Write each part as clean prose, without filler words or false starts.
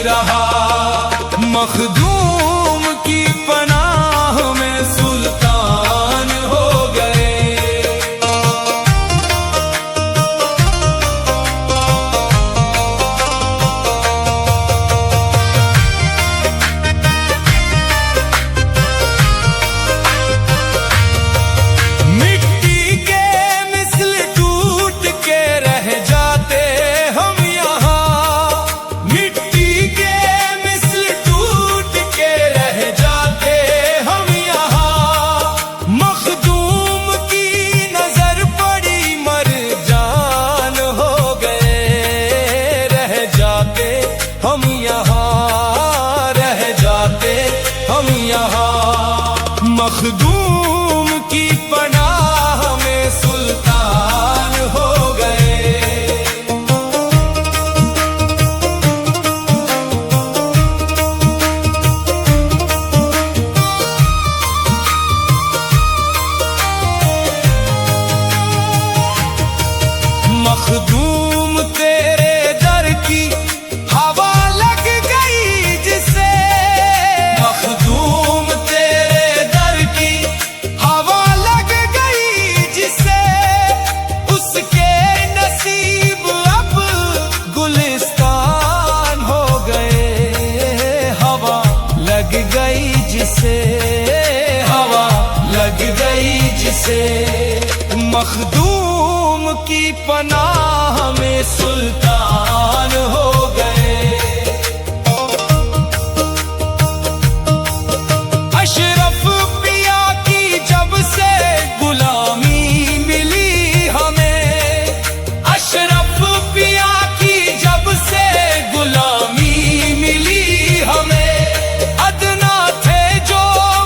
रहा। मखदूम की पनाह में सुल्तान हो गए। मिट्टी के मिसल टूट के रह जाते हम यहाँ। मिट्टी के मिसल टूट के रह जाते हम यहाँ। मखदूम की नजर पड़ी मर जान हो गए। रह जाते हम यहाँ, रह जाते हम यहाँ। मखदूम की पनाह में सुल्तान हो गए। मखदूम तेरे दर की हवा लग गई जिसे। मखदूम तेरे दर की हवा लग गई जिसे। उसके नसीब अब गुलिस्तान हो गए। हवा लग गई जिसे, हवा लग गई जिसे। मखदूम की पनाह में सुल्तान हो गए। अशरफ पिया की जब से गुलामी मिली हमें। अशरफ पिया की जब से गुलामी मिली हमें। अदना थे जो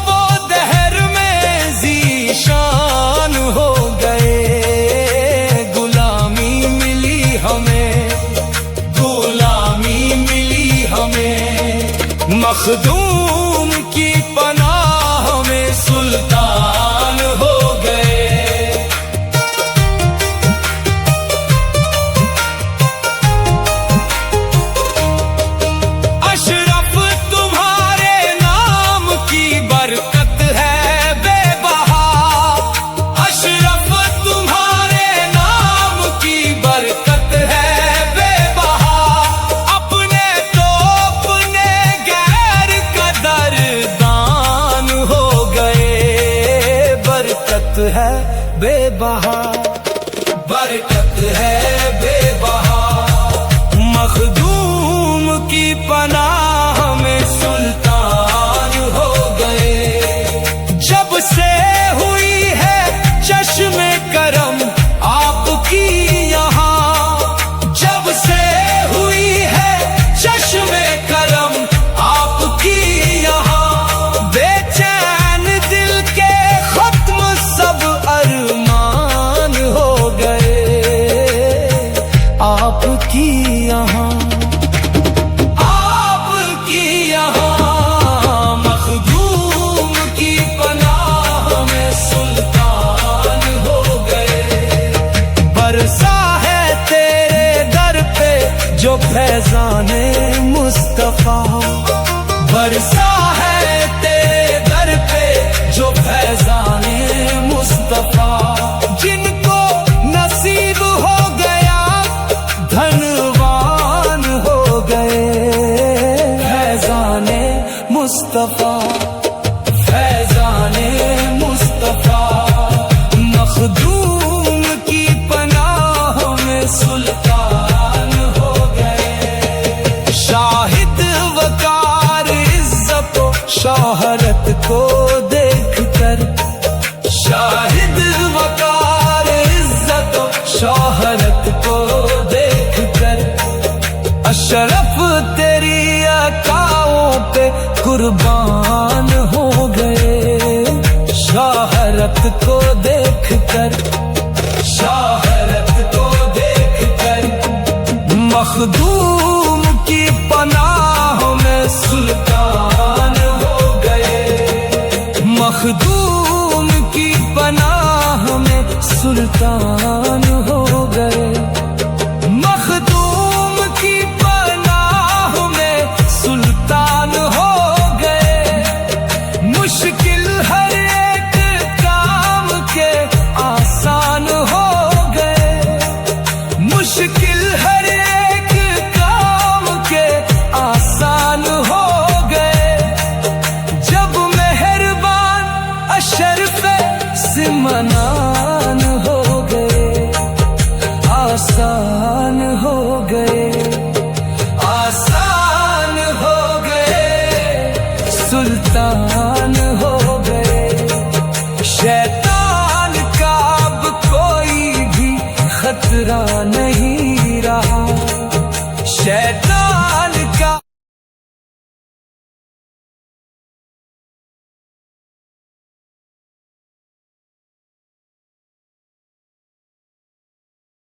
वो दहर में ज़ीशान हो गए। गुलामी मिली हमें, गुलामी मिली हमें। मखदूम की पनाह में सुल्तान हो गए। अशरफ तुम्हारे नाम की बरकत है बेबहा। अशरफ तुम्हारे नाम की बरकत है बेबहा। अपने तो अपने गैर कदरदान हो गए। बरकत है बेबहा, बरकत है बेबहा। मखदूम की पनाह में सुल्तान हो गए। जब से हुई है चश्मे करम आपकी यहाँ। जब से हुई है चश्मे करम आपकी यहाँ। बेचैन दिल के खत्म सब अरमान हो गए। आपकी यहाँ, आपकी यहाँ। मखदूम की पनाह में सुल्तान हो गए। बरसा है तेरे दर पे जो फैज़ाने मुस्तफा। बरसा है तेरे दर पे जो फैज़ाने मुस्तफा। जिनको नसीब हो गया धनवान हो गए। फैज़ाने मुस्तफा, फैज़ाने मुस्तफा। मखदूम की पनाह में सुल्तान हो गए। शाहिद वकार इज्जत शोहरत को देख कर। शाहिद वकार इज्जत शोहरत को देख कर। अशरफ तेरी अकाओं पे कुर्बान हो गए। शोहरत को देख कर, शोहरत को देख कर। मखदूम